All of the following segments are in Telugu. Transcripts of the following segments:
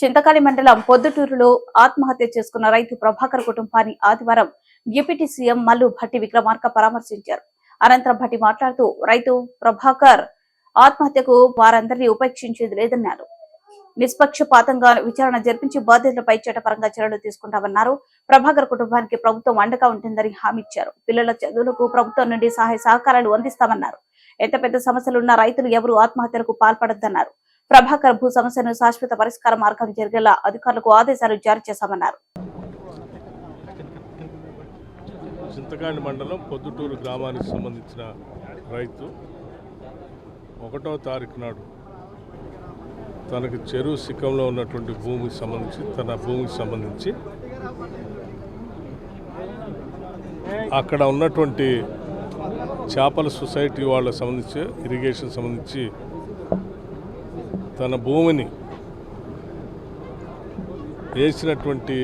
చింతకాని మండలం పొద్దుటూరులో ఆత్మహత్య చేసుకున్న రైతు ప్రభాకర్ కుటుంబాన్ని ఆదివారం డిప్యూటీ సీఎం మల్లు భట్టి విక్రమార్క పరామర్శించారు. అనంతరం భట్టి మాట్లాడుతూ రైతు ప్రభాకర్ ఆత్మహత్యకు వారందరినీ ఉపేక్షించేది లేదన్నారు. నిష్పక్షపాతంగా విచారణ జరిపించి బాధితులపై చట్టపరంగా చర్యలు తీసుకుంటామన్నారు. ప్రభాకర్ కుటుంబానికి ప్రభుత్వం అండగా ఉంటుందని హామీ ఇచ్చారు. పిల్లల చదువులకు ప్రభుత్వం నుండి సహాయ సహకారాలు అందిస్తామన్నారు. ఎంత పెద్ద సమస్యలున్నా రైతులు ఎవరూ ఆత్మహత్యలకు పాల్పడొద్దన్నారు. ప్రభాకర్ భూ సమస్యను శాశ్వత పరిష్కార మార్గం జరిగేలా అధికారులకు ఆదేశాలు జారీ చేశామన్నారు. చింతకాని మండలం పొద్దుటూరు గ్రామానికి సంబంధించిన రైతు 1వ తారీఖు నాడు తనకు చెరువు శిఖంలో ఉన్నటువంటి తన భూమికి సంబంధించి అక్కడ ఉన్నటువంటి చేపల సొసైటీ వాళ్ళకి సంబంధించి ఇరిగేషన్ సంబంధించి తన భూమిని వేసినటువంటి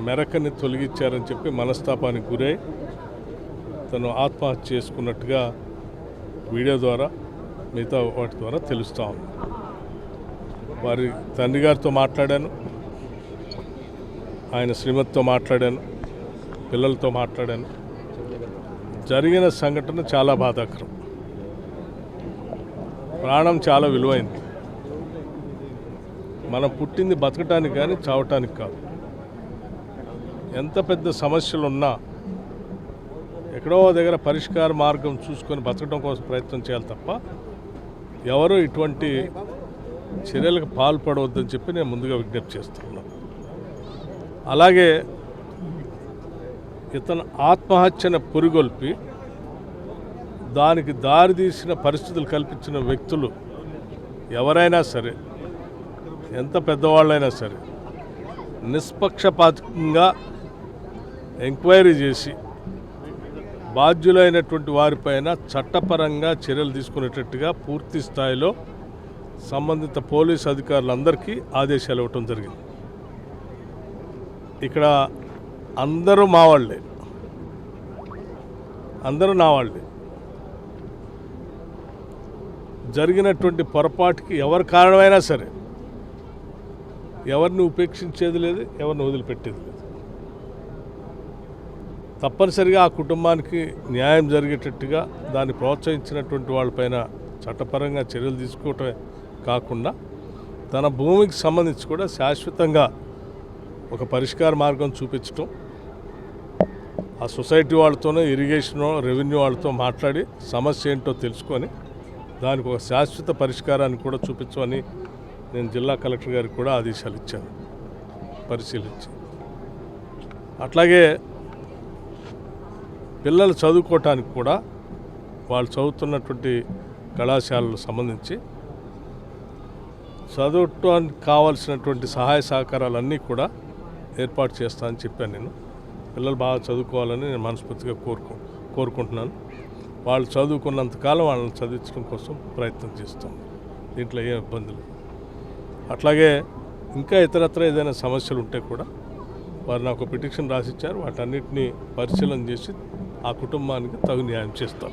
మెరకని తొలగించారని చెప్పి మనస్తాపానికి గురై తను ఆత్మహత్య చేసుకున్నట్టుగా వీడియో ద్వారా మిగతా వాటి ద్వారా తెలుస్తూ ఉంది. వారి తండ్రి గారితో మాట్లాడాను, ఆయన శ్రీమతితో మాట్లాడాను, పిల్లలతో మాట్లాడాను. జరిగిన సంఘటన చాలా బాధాకరం. ప్రాణం చాలా విలువైంది. మనం పుట్టింది బతకటానికి కానీ చావటానికి కాదు. ఎంత పెద్ద సమస్యలు ఉన్నా ఎక్కడో దగ్గర పరిష్కార మార్గం చూసుకొని బతకడం కోసం ప్రయత్నం చేయాలి తప్ప ఎవరూ ఇటువంటి చర్యలకు పాల్పడవద్దని చెప్పి నేను ముందుగా విజ్ఞప్తి చేస్తున్నాను. అలాగే ఇతను ఆత్మహత్యను పురిగొల్పి దానికి దారితీసిన పరిస్థితులు కల్పించిన వ్యక్తులు ఎవరైనా సరే, ఎంత పెద్దవాళ్ళైనా సరే, నిష్పక్షపాతంగా ఎంక్వైరీ చేసి బాధ్యులైనటువంటి వారిపైన చట్టపరంగా చర్యలు తీసుకునేటట్టుగా పూర్తి స్థాయిలో సంబంధిత పోలీసు అధికారులందరికీ ఆదేశాలు ఇవ్వటం జరిగింది. ఇక్కడ అందరూ మా వాళ్ళే, అందరూ నా వాళ్ళే. జరిగినటువంటి పొరపాటుకి ఎవరి కారణమైనా సరే ఎవరిని ఉపేక్షించేది లేదు, ఎవరిని వదిలిపెట్టేది లేదు. తప్పనిసరిగా ఆ కుటుంబానికి న్యాయం జరిగేటట్టుగా దాన్ని ప్రోత్సహించినటువంటి వాళ్ళపైన చట్టపరంగా చర్యలు తీసుకోవటమే కాకుండా తన భూమికి సంబంధించి కూడా శాశ్వతంగా ఒక పరిష్కార మార్గం చూపించటం, ఆ సొసైటీ వాళ్ళతోనో ఇరిగేషన్ రెవెన్యూ వాళ్ళతో మాట్లాడి సమస్య ఏంటో తెలుసుకొని దానికి ఒక శాశ్వత పరిష్కారాన్ని కూడా చూపించమని నేను జిల్లా కలెక్టర్ గారికి కూడా ఆదేశాలు ఇచ్చాను, పరిశీలించి. అట్లాగే పిల్లలు చదువుకోవటానికి కూడా వాళ్ళు చదువుతున్నటువంటి కళాశాలకు సంబంధించి చదువుటానికి కావాల్సినటువంటి సహాయ సహకారాలన్నీ కూడా ఏర్పాటు చేస్తానని చెప్పాను. నేను పిల్లలు బాగా చదువుకోవాలని నేను మనస్ఫూర్తిగా కోరుకుంటున్నాను. వాళ్ళు చదువుకున్నంతకాలం వాళ్ళని చదివించడం కోసం ప్రయత్నం చేస్తాం. దీంట్లో ఏం ఇబ్బందులు. అట్లాగే ఇంకా ఇతరత్ర ఏదైనా సమస్యలు ఉంటే కూడా వారు నాకు పిటిషన్ రాసిచ్చారు. వాటన్నిటిని పరిశీలన చేసి ఆ కుటుంబానికి తగు న్యాయం చేస్తాం.